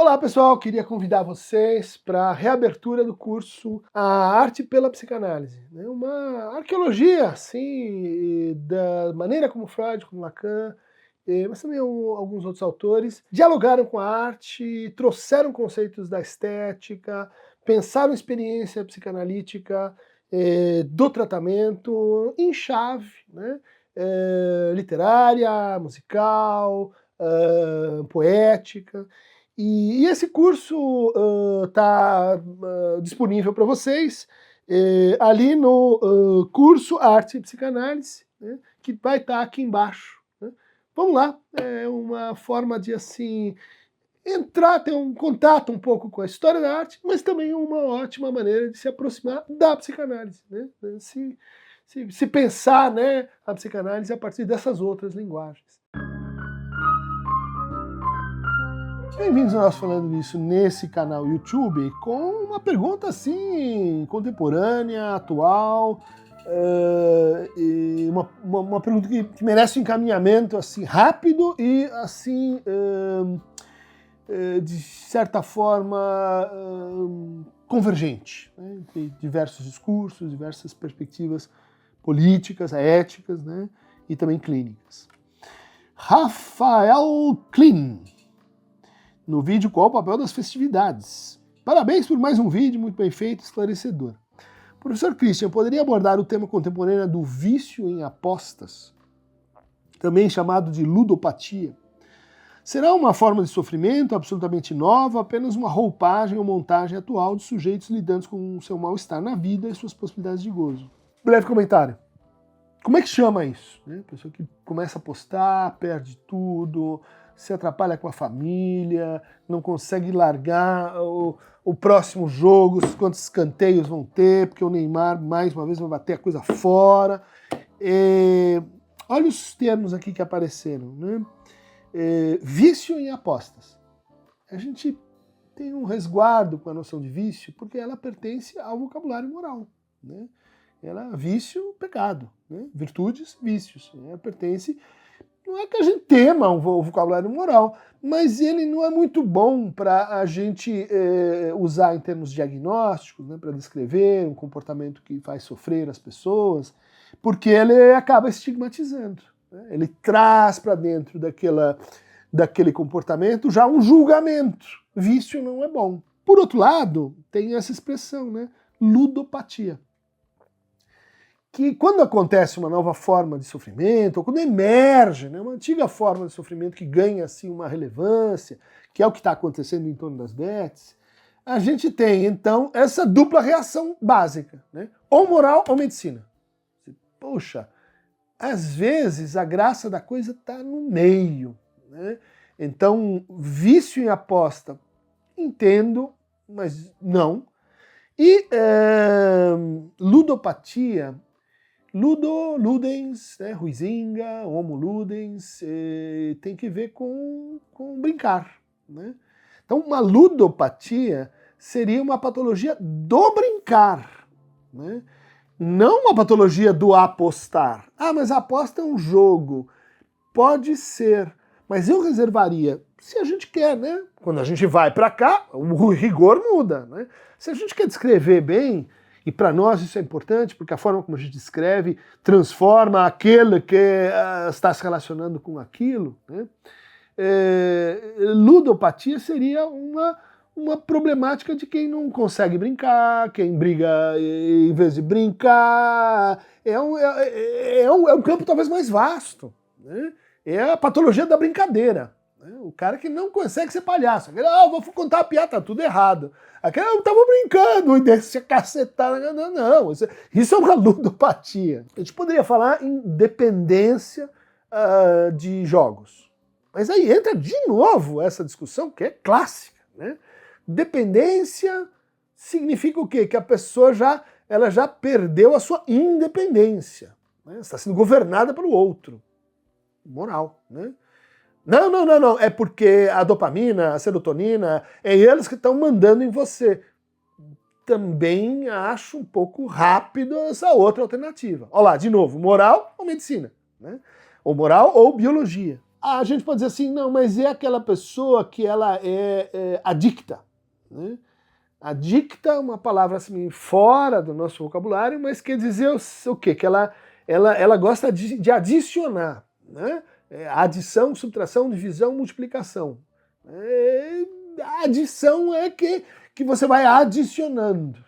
Olá pessoal, queria convidar vocês para a reabertura do curso A Arte pela Psicanálise. Uma arqueologia, assim, da maneira como Freud, como Lacan, mas também alguns outros autores, dialogaram com a arte, trouxeram conceitos da estética, pensaram experiência psicanalítica do tratamento em chave, né? Literária, musical, poética. E esse curso está disponível para vocês ali no curso Arte e Psicanálise, né, que vai estar aqui embaixo. Né. Vamos lá, é uma forma de assim entrar, ter um contato um pouco com a história da arte, mas também uma ótima maneira de se aproximar da psicanálise, né, se pensar, né, a psicanálise a partir dessas outras linguagens. Bem-vindos a nós falando disso nesse canal YouTube com uma pergunta assim contemporânea, atual, e uma pergunta que merece um encaminhamento assim rápido e assim de certa forma convergente, né, entre diversos discursos, diversas perspectivas políticas, éticas, né, e também clínicas. Rafael Klein. No vídeo, qual o papel das festividades? Parabéns por mais um vídeo, muito bem feito, esclarecedor. Professor Christian, poderia abordar o tema contemporâneo do vício em apostas, também chamado de ludopatia? Será uma forma de sofrimento absolutamente nova, apenas uma roupagem ou montagem atual de sujeitos lidando com o seu mal-estar na vida e suas possibilidades de gozo? Breve comentário. Como é que chama isso? Pessoa que começa a apostar, perde tudo, se atrapalha com a família, não consegue largar o próximo jogo, quantos escanteios vão ter, porque o Neymar mais uma vez vai bater a coisa fora. Olha os termos aqui que apareceram. Né? Vício em apostas. A gente tem um resguardo com a noção de vício porque ela pertence ao vocabulário moral. Né? Vício, pecado. Né? Virtudes, vícios. Ela pertence... Não é que a gente tema o vocabulário moral, mas ele não é muito bom para a gente usar em termos diagnósticos, né, para descrever um comportamento que faz sofrer as pessoas, porque ele acaba estigmatizando. Né? Ele traz para dentro daquele comportamento já um julgamento. Vício não é bom. Por outro lado, tem essa expressão, né, ludopatia. Que quando acontece uma nova forma de sofrimento, ou quando emerge, né, uma antiga forma de sofrimento que ganha assim, uma relevância, que é o que está acontecendo em torno das bets, a gente tem então essa dupla reação básica, né? Ou moral ou medicina. Poxa, às vezes a graça da coisa está no meio. Né? Então, vício em aposta, entendo, mas não. E ludopatia, ludens, né, Huizinga, homo ludens, tem que ver com brincar. Né? Então, uma ludopatia seria uma patologia do brincar, né? Não uma patologia do apostar. Ah, mas a aposta é um jogo. Pode ser, mas eu reservaria, se a gente quer, né? Quando a gente vai para cá, o rigor muda. Né? Se a gente quer descrever bem, e para nós isso é importante, porque a forma como a gente descreve transforma aquele que está se relacionando com aquilo. Né? Ludopatia seria uma problemática de quem não consegue brincar, quem briga em vez de brincar. É um campo talvez mais vasto. Né? É a patologia da brincadeira. O cara que não consegue ser palhaço. Vou contar a piada, tá tudo errado. Eu tava brincando e deixa cacetar. Não, isso é uma ludopatia. A gente poderia falar em dependência de jogos. Mas aí entra de novo essa discussão que é clássica. Né? Dependência significa o quê? Que a pessoa já perdeu a sua independência. Né? Está sendo governada pelo outro. Moral, né? Não. É porque a dopamina, a serotonina, é eles que estão mandando em você. Também acho um pouco rápido essa outra alternativa. Olha lá, de novo, moral ou medicina? Né? Ou moral ou biologia. a gente pode dizer assim, não, mas é aquela pessoa que ela é adicta, né? Adicta é uma palavra assim, fora do nosso vocabulário, mas quer dizer o quê? Que ela gosta de adicionar, né? Adição, subtração, divisão, multiplicação. A adição é que você vai adicionando.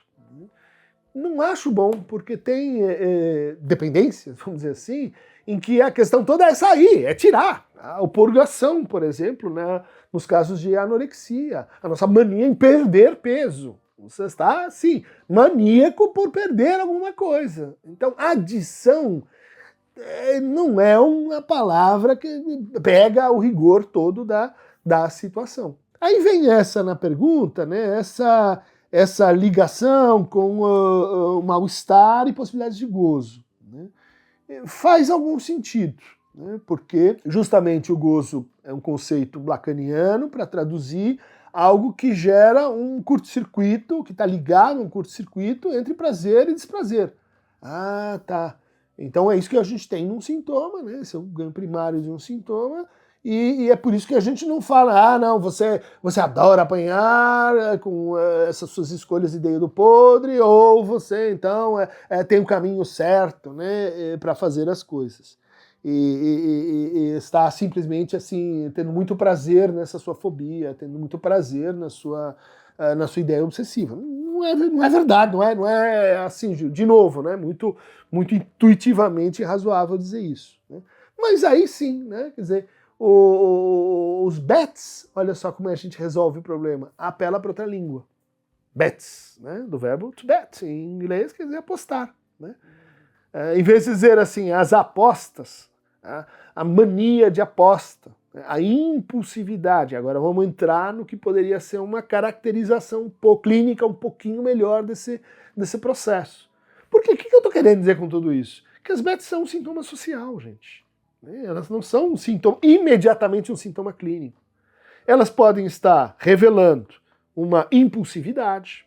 Não acho bom, porque tem dependências, vamos dizer assim, em que a questão toda é sair, é tirar. A purgação, por exemplo, né, nos casos de anorexia, a nossa mania em perder peso. Você está, assim, maníaco por perder alguma coisa. Então, adição não é uma palavra que pega o rigor todo da situação. Aí vem essa na pergunta, né, essa ligação com o mal-estar e possibilidades de gozo, né? Faz algum sentido, né? Porque justamente o gozo é um conceito lacaniano para traduzir algo que gera um curto-circuito, que está ligado a um curto-circuito entre prazer e desprazer. Ah, tá. Então é isso que a gente tem num sintoma, né? Esse é o ganho primário de um sintoma. E é por isso que a gente não fala, ah, não, você adora apanhar com essas suas escolhas de dedo podre, ou você, então, tem o caminho certo, né, para fazer as coisas. E está simplesmente, assim, tendo muito prazer nessa sua fobia, tendo muito prazer na sua ideia obsessiva. Não é verdade, não é assim, de novo, né, muito intuitivamente razoável dizer isso, né? Mas aí sim, né, quer dizer, os bets, olha só como a gente resolve o problema, apela para outra língua. Bets, né, do verbo to bet, em inglês quer dizer apostar, né? Em vez de dizer assim, as apostas, a mania de aposta, a impulsividade, agora vamos entrar no que poderia ser uma caracterização clínica um pouquinho melhor desse processo. Porque o que eu estou querendo dizer com tudo isso? Que as bets são um sintoma social, gente. Elas não são imediatamente um sintoma clínico. Elas podem estar revelando uma impulsividade,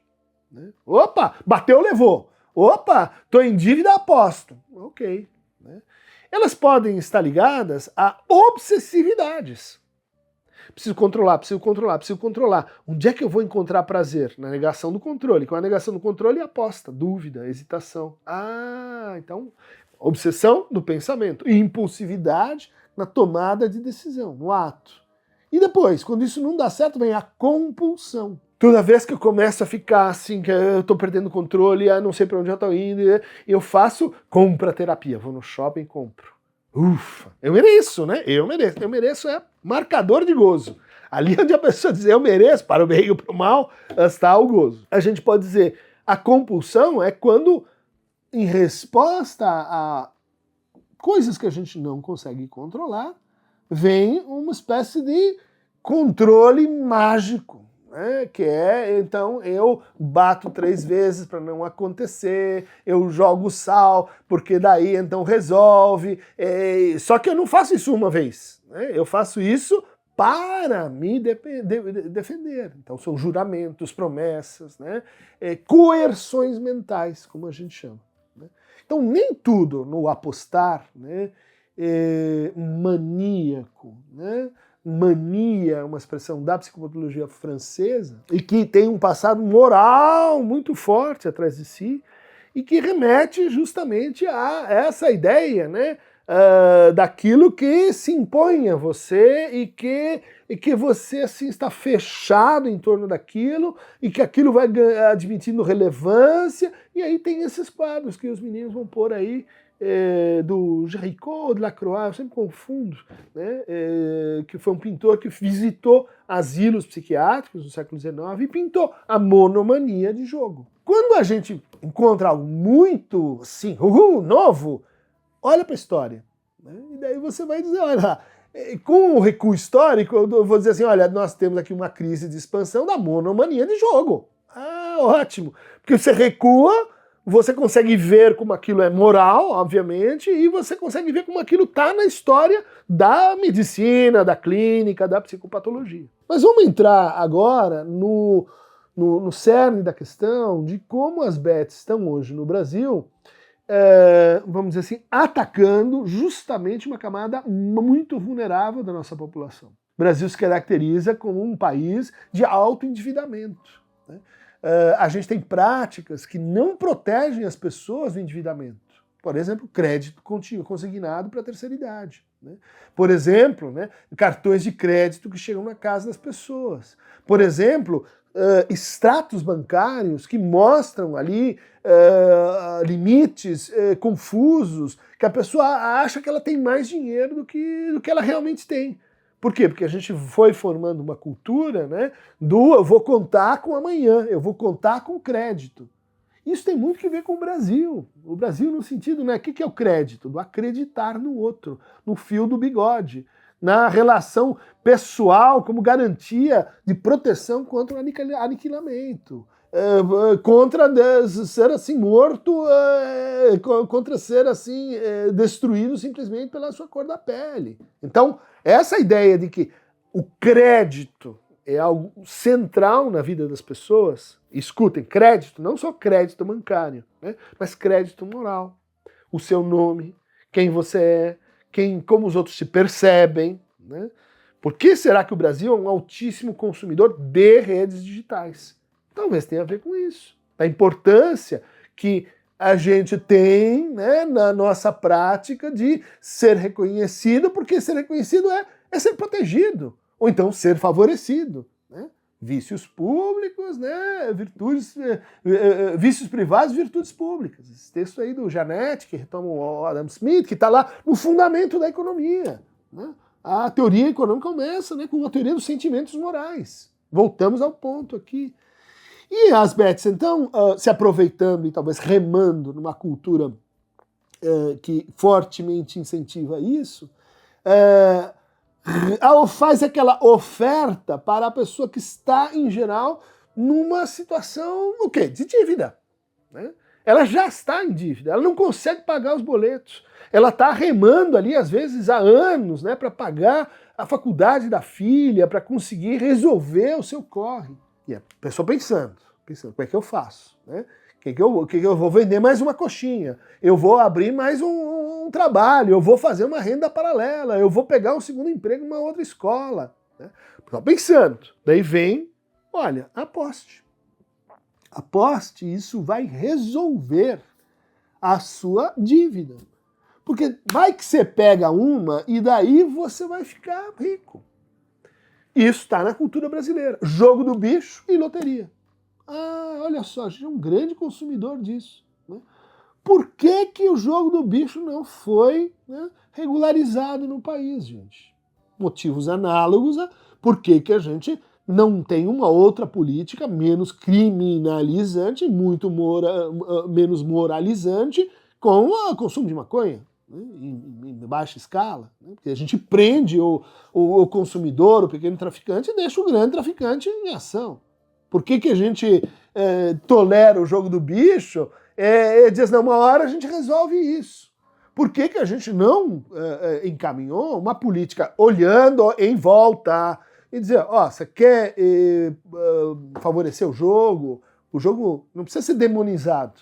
né? Opa, bateu, levou. Opa, estou em dívida, aposto. Ok. Né? Elas podem estar ligadas a obsessividades. Preciso controlar, preciso controlar, preciso controlar. Onde é que eu vou encontrar prazer? Na negação do controle. Com a negação do controle, aposta, dúvida, hesitação. Ah, então... obsessão do pensamento e impulsividade na tomada de decisão, no ato. E depois, quando isso não dá certo, vem a compulsão. Toda vez que eu começo a ficar assim, que eu estou perdendo o controle, não sei para onde eu estou indo, eu faço compra-terapia. Vou no shopping e compro. Ufa, eu mereço, né? Eu mereço. Eu mereço é marcador de gozo. Ali onde a pessoa diz eu mereço, para o bem ou para o mal, está o gozo. A gente pode dizer, a compulsão é quando, em resposta a coisas que a gente não consegue controlar, vem uma espécie de controle mágico, né? Que é, então, eu bato 3 vezes para não acontecer, eu jogo sal, porque daí então resolve. Só que eu não faço isso uma vez, né? Eu faço isso para me defender. Então são juramentos, promessas, né? Coerções mentais, como a gente chama. Então, nem tudo no apostar, né, é maníaco, né? Mania é uma expressão da psicopatologia francesa e que tem um passado moral muito forte atrás de si e que remete justamente a essa ideia, né, daquilo que se impõe a você e que você assim está fechado em torno daquilo e que aquilo vai admitindo relevância, e aí tem esses quadros que os meninos vão pôr aí, do Géricault, de Lacroix, eu sempre confundo, né, que foi um pintor que visitou asilos psiquiátricos no século XIX e pintou a monomania de jogo. Quando a gente encontra algo muito assim, novo, olha para a história, né? E daí você vai dizer, olha, com o recuo histórico, eu vou dizer assim, olha, nós temos aqui uma crise de expansão da monomania de jogo. Ah, ótimo, porque você recua, você consegue ver como aquilo é moral, obviamente, e você consegue ver como aquilo está na história da medicina, da clínica, da psicopatologia. Mas vamos entrar agora no cerne da questão de como as bets estão hoje no Brasil, vamos dizer assim, atacando justamente uma camada muito vulnerável da nossa população. O Brasil se caracteriza como um país de alto endividamento, né? A gente tem práticas que não protegem as pessoas do endividamento. Por exemplo, crédito consignado para a terceira idade, né? Por exemplo, né, cartões de crédito que chegam na casa das pessoas. Por exemplo, extratos bancários que mostram ali limites confusos, que a pessoa acha que ela tem mais dinheiro do que ela realmente tem. Por quê? Porque a gente foi formando uma cultura, né, do eu vou contar com amanhã, eu vou contar com crédito. Isso tem muito que ver com o Brasil. O Brasil no sentido, né, o que é o crédito? Do acreditar no outro, no fio do bigode, na relação pessoal como garantia de proteção contra o aniquilamento, contra ser assim morto, contra ser assim destruído simplesmente pela sua cor da pele. Então, essa ideia de que o crédito é algo central na vida das pessoas, escutem, crédito, não só crédito bancário, né, mas crédito moral. O seu nome, quem você é, como os outros se percebem, né? Por que será que o Brasil é um altíssimo consumidor de redes digitais? Talvez tenha a ver com isso. A importância que a gente tem, né, na nossa prática de ser reconhecido, porque ser reconhecido é ser protegido, ou então ser favorecido, né? Vícios públicos, né, virtudes, vícios privados, virtudes públicas. Esse texto aí do Janet, que retoma o Adam Smith, que está lá no fundamento da economia, né? A teoria econômica começa, né, com a teoria dos sentimentos morais. Voltamos ao ponto aqui. E as Bets, então, se aproveitando e talvez remando numa cultura que fortemente incentiva isso, faz aquela oferta para a pessoa que está, em geral, numa situação, o quê? De dívida, né? Ela já está em dívida, ela não consegue pagar os boletos, ela está remando ali, às vezes, há anos, né, para pagar a faculdade da filha, para conseguir resolver o seu corre. E a pessoa pensando, como é que eu faço? Né? Que eu vou vender mais uma coxinha, eu vou abrir mais um trabalho, eu vou fazer uma renda paralela, eu vou pegar um segundo emprego numa outra escola. Né? Estou pensando. Daí vem, olha, aposte. Aposte, isso vai resolver a sua dívida. Porque vai que você pega uma e daí você vai ficar rico. Isso está na cultura brasileira. Jogo do bicho e loteria. Ah, olha só, a gente é um grande consumidor disso. Né? Por que o jogo do bicho não foi, né, regularizado no país, gente? Motivos análogos a por que a gente não tem uma outra política menos criminalizante, muito menos moralizante com o consumo de maconha, né, em baixa escala. Né? Porque a gente prende o consumidor, o pequeno traficante, e deixa o grande traficante em ação. Por que a gente tolera o jogo do bicho e diz, não, uma hora a gente resolve isso? Por que a gente não encaminhou uma política olhando em volta e dizer, ó, você quer favorecer o jogo não precisa ser demonizado.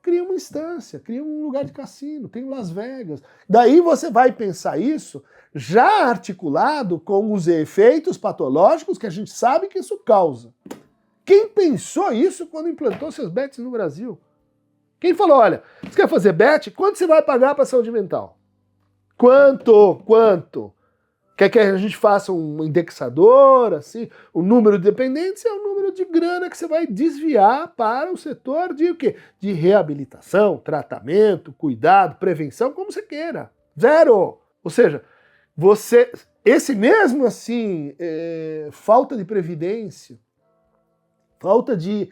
Cria uma instância, cria um lugar de cassino, tem Las Vegas. Daí você vai pensar isso já articulado com os efeitos patológicos que a gente sabe que isso causa. Quem pensou isso quando implantou seus bets no Brasil? Quem falou, olha, você quer fazer bet? Quanto você vai pagar para a saúde mental? Quanto? Quer que a gente faça um indexador, assim? O número de dependentes é o número de grana que você vai desviar para o setor de o quê? De reabilitação, tratamento, cuidado, prevenção, como você queira. Zero! Ou seja, esse mesmo assim, falta de previdência, falta de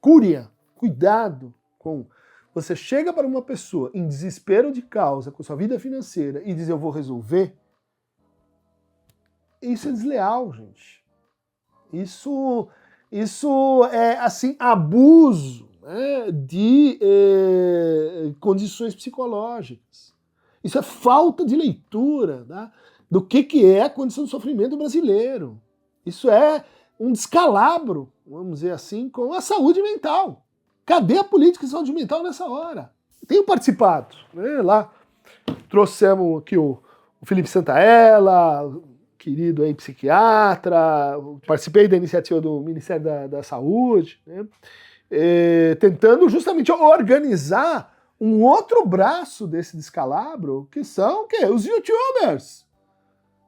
cúria, cuidado com... Você chega para uma pessoa em desespero de causa com sua vida financeira e diz, eu vou resolver, isso é desleal, gente. Isso é, assim, abuso, né, de condições psicológicas. Isso é falta de leitura, né, do que é a condição de sofrimento brasileiro. Isso é um descalabro, vamos dizer assim, com a saúde mental. Cadê a política de saúde mental nessa hora? tenho participado, né? Lá trouxemos aqui o Felipe Santaella, querido aí psiquiatra, participei da iniciativa do Ministério da Saúde, né? Tentando justamente organizar um outro braço desse descalabro, que são o quê? Os YouTubers.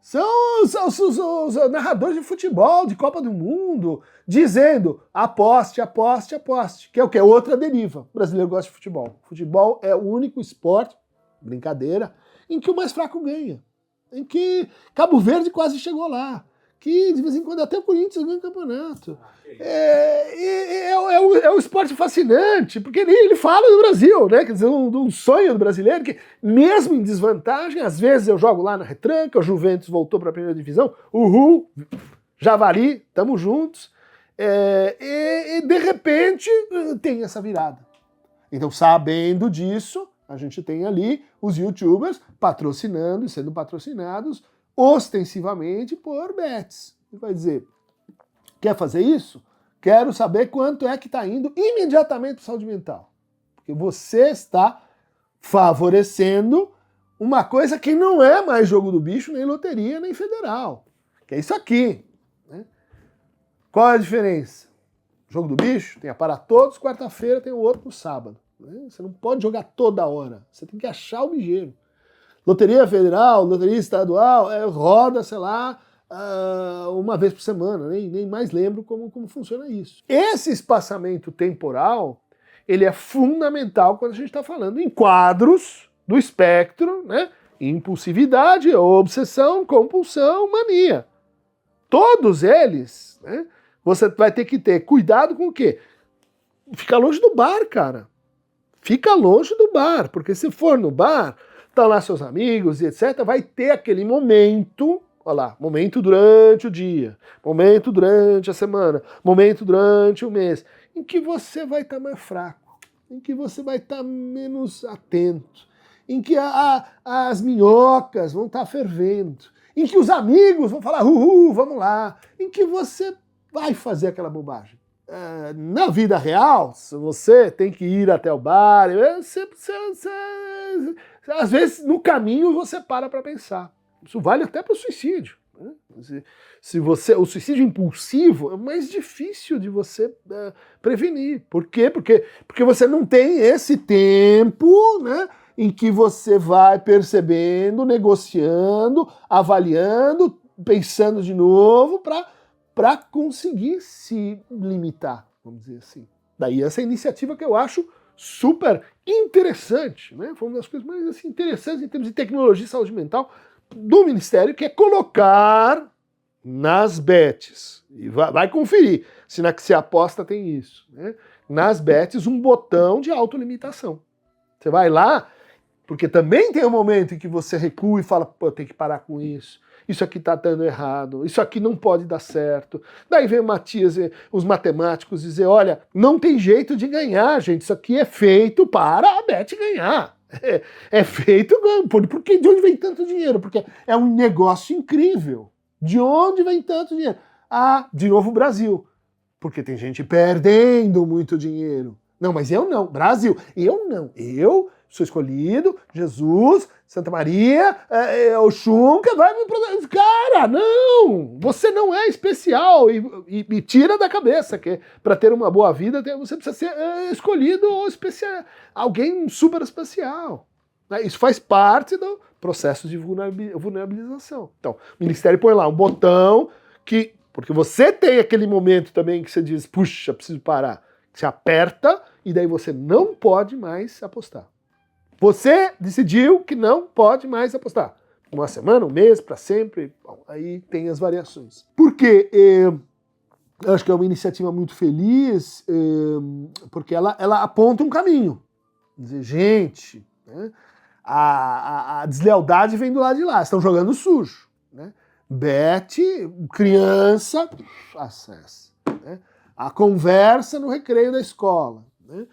São os narradores de futebol, de Copa do Mundo, dizendo aposte, aposte, aposte. Que é o quê? Outra deriva. O brasileiro gosta de futebol. Futebol é o único esporte, brincadeira, em que o mais fraco ganha. Em que Cabo Verde quase chegou lá. Que de vez em quando até o Corinthians ganha o campeonato. É um esporte fascinante, porque ele fala do Brasil, né? Quer dizer, um sonho do brasileiro, que mesmo em desvantagem, às vezes eu jogo lá na retranca, o Juventus voltou para a primeira divisão, uhul, Javari, tamo juntos, e de repente tem essa virada. Então, sabendo disso, a gente tem ali os YouTubers patrocinando e sendo patrocinados ostensivamente por bets. Você vai dizer, quer fazer isso? Quero saber quanto é que está indo imediatamente para saúde mental. Porque você está favorecendo uma coisa que não é mais jogo do bicho, nem loteria, nem federal. Que é isso aqui. Né? Qual é a diferença? Jogo do bicho tem a para todos, quarta-feira tem o outro no sábado. Né? Você não pode jogar toda hora. Você tem que achar o bijeiro. Loteria federal, loteria estadual, roda, sei lá, uma vez por semana, nem mais lembro como funciona isso. Esse espaçamento temporal, ele é fundamental quando a gente está falando em quadros do espectro, né? Impulsividade, obsessão, compulsão, mania. Todos eles, né? Você vai ter que ter cuidado com o quê? Fica longe do bar, cara. Fica longe do bar, porque se for no bar, tá lá seus amigos e etc, vai ter aquele momento, olha lá, momento durante o dia, momento durante a semana, momento durante o mês, em que você vai estar mais fraco, em que você vai estar menos atento, em que as minhocas vão estar fervendo, em que os amigos vão falar, vamos lá, em que você vai fazer aquela bobagem. Na vida real, se você tem que ir até o bar, às vezes no caminho você para pensar. Isso vale até para o suicídio. Né? O suicídio impulsivo é mais difícil de você prevenir. Por quê? Porque você não tem esse tempo, né, em que você vai percebendo, negociando, avaliando, pensando de novo para conseguir se limitar, vamos dizer assim. Daí essa iniciativa que eu acho super interessante, né? Foi uma das coisas mais assim, interessantes em termos de tecnologia e saúde mental do Ministério, que é colocar nas bets, e vai conferir se na que se aposta tem isso, né? Nas bets um botão de autolimitação. Você vai lá, porque também tem um momento em que você recua e fala, pô, eu tenho que parar com isso. Isso aqui está dando errado, isso aqui não pode dar certo. Daí vem o Matias, os matemáticos, dizer, olha, não tem jeito de ganhar, gente, isso aqui é feito para a Bet ganhar. É feito, porque de onde vem tanto dinheiro? Porque é um negócio incrível. De onde vem tanto dinheiro? De novo o Brasil. Porque tem gente perdendo muito dinheiro. Não, mas eu não, Brasil, eu não, eu sou escolhido, Jesus, Santa Maria, Oxum, que vai me proteger. Cara, não! Você não é especial e tira da cabeça que para ter uma boa vida você precisa ser escolhido ou especial, alguém super especial. Isso faz parte do processo de vulnerabilização. Então, o Ministério põe lá um botão que, porque você tem aquele momento também que você diz, puxa, preciso parar. Você aperta e daí você não pode mais apostar. Você decidiu que não pode mais apostar. Uma semana, um mês, para sempre. Bom, aí tem as variações. Por quê? Eu acho que é uma iniciativa muito feliz, porque ela aponta um caminho. Dizer, gente, né, a deslealdade vem do lado de lá. Estão jogando sujo. Né? Bet, criança, acessa. Né? A conversa no recreio da escola. Né?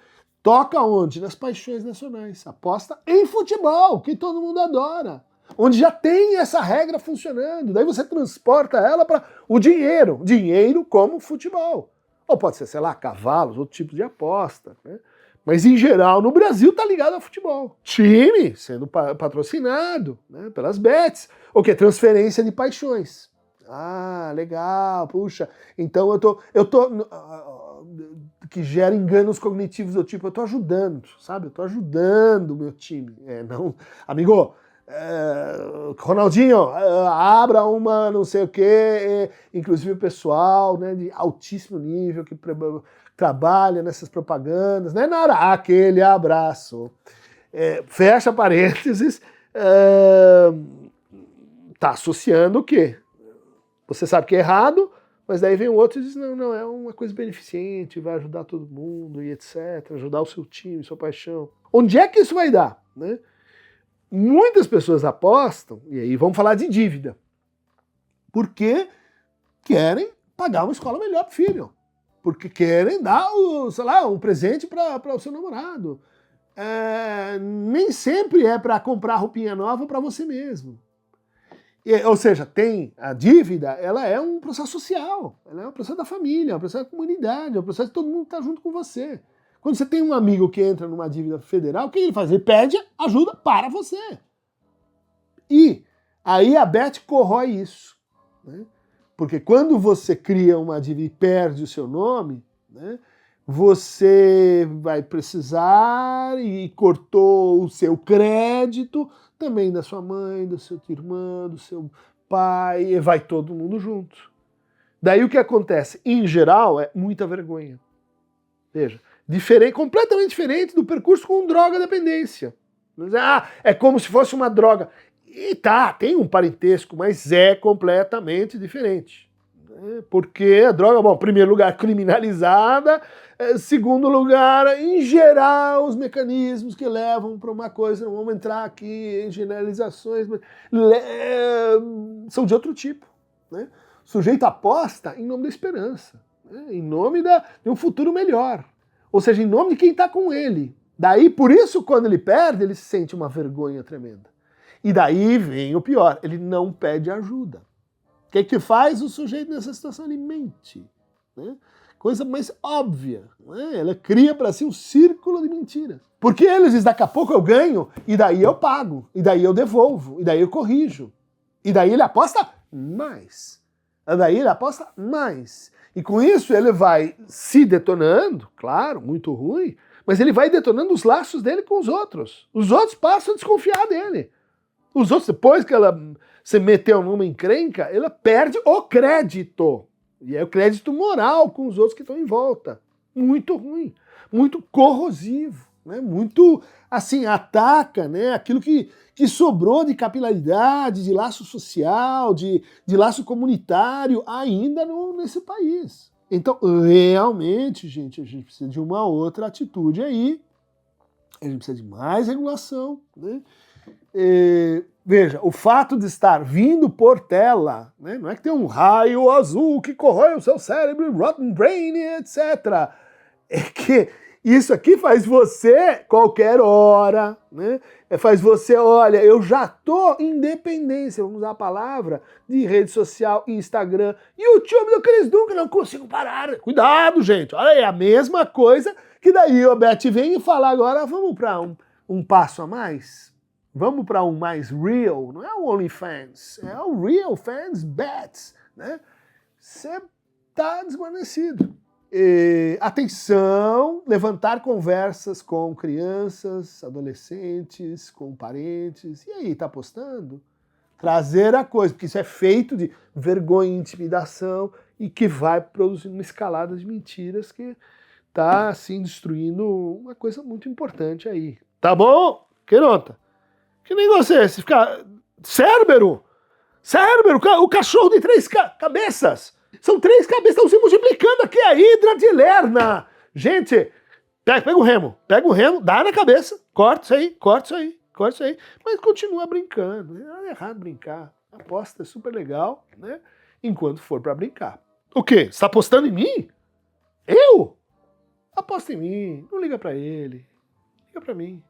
Toca onde? Nas paixões nacionais. Aposta em futebol, que todo mundo adora. Onde já tem essa regra funcionando. Daí você transporta ela para o dinheiro. Dinheiro como futebol. Ou pode ser, sei lá, cavalos, outro tipo de aposta. Né? Mas, em geral, no Brasil tá ligado ao futebol. Time sendo patrocinado, né, pelas bets. O que? Transferência de paixões. Ah, legal, puxa. Então eu tô que gera enganos cognitivos do tipo, eu tô ajudando, sabe? Eu tô ajudando o meu time. Não, amigo, Ronaldinho, abra uma não sei o quê, inclusive o pessoal, né, de altíssimo nível que trabalha nessas propagandas, né? Na hora, aquele abraço. Fecha parênteses, tá associando o quê? Você sabe que é errado, mas daí vem o outro e diz, não, é uma coisa beneficente, vai ajudar todo mundo e etc, ajudar o seu time, sua paixão. Onde é que isso vai dar? Né? Muitas pessoas apostam, e aí vamos falar de dívida, porque querem pagar uma escola melhor pro filho, porque querem dar, sei lá, um presente para o seu namorado. Nem sempre é para comprar roupinha nova para você mesmo. Ou seja, tem a dívida, ela é um processo social, ela é um processo da família, é um processo da comunidade, é um processo de todo mundo estar junto com você. Quando você tem um amigo que entra numa dívida federal, o que ele faz? Ele pede ajuda para você. E aí a Bet corrói isso. Né? Porque quando você cria uma dívida e perde o seu nome, né, você vai precisar e cortou o seu crédito também da sua mãe, do seu irmão, do seu pai, e vai todo mundo junto. Daí o que acontece? Em geral, é muita vergonha. Veja, completamente diferente do percurso com droga dependência. É como se fosse uma droga. E tá, tem um parentesco, mas é completamente diferente. Porque a droga, bom, em primeiro lugar, criminalizada, segundo lugar, em geral, os mecanismos que levam para uma coisa, não vamos entrar aqui em generalizações, mas são de outro tipo. Né? O sujeito aposta em nome da esperança, né? Em nome de um futuro melhor, ou seja, em nome de quem está com ele. Daí, por isso, quando ele perde, ele sente uma vergonha tremenda. E daí vem o pior, ele não pede ajuda. O que faz o sujeito nessa situação? Ele mente. Né? Coisa mais óbvia. Né? Ela cria para si um círculo de mentiras. Porque eles dizem, daqui a pouco eu ganho, e daí eu pago, e daí eu devolvo, e daí eu corrijo. E daí ele aposta mais. E daí ele aposta mais. E com isso ele vai se detonando, claro, muito ruim, mas ele vai detonando os laços dele com os outros. Os outros passam a desconfiar dele. Os outros, depois que ela se meteu numa encrenca, ela perde o crédito. E é o crédito moral com os outros que estão em volta. Muito ruim, muito corrosivo, né? Muito, assim, ataca, né? Aquilo que sobrou de capilaridade, de laço social, de laço comunitário ainda nesse país. Então, realmente, gente, a gente precisa de uma outra atitude aí. A gente precisa de mais regulação, né? Veja, o fato de estar vindo por tela, né, não é que tem um raio azul que corrói o seu cérebro, rotten brain, etc. É que isso aqui faz você, qualquer hora, né, faz você, olha, eu já tô independência, vamos usar a palavra, de rede social, Instagram, YouTube do Cris Duncan, não consigo parar. Cuidado, gente, olha aí, a mesma coisa que daí o Bet vem e fala agora, vamos para um passo a mais? Vamos para um mais real, não é o OnlyFans, é o Real Fans Bets, né? Você está desguarnecido. Atenção, levantar conversas com crianças, adolescentes, com parentes. E aí, tá apostando? Trazer a coisa, porque isso é feito de vergonha e intimidação e que vai produzindo uma escalada de mentiras que tá, assim, destruindo uma coisa muito importante aí. Tá bom? Que nota? Que nem você ficar... Cérbero, o cachorro de 3 cabeças. São 3 cabeças, estão se multiplicando aqui, a hidra de Lerna. Gente, pega o remo, dá na cabeça, corta isso aí. Mas continua brincando, não é errado brincar. A aposta é super legal, né? Enquanto for para brincar. O quê? Você tá apostando em mim? Eu? Aposta em mim, não liga para ele, liga para mim.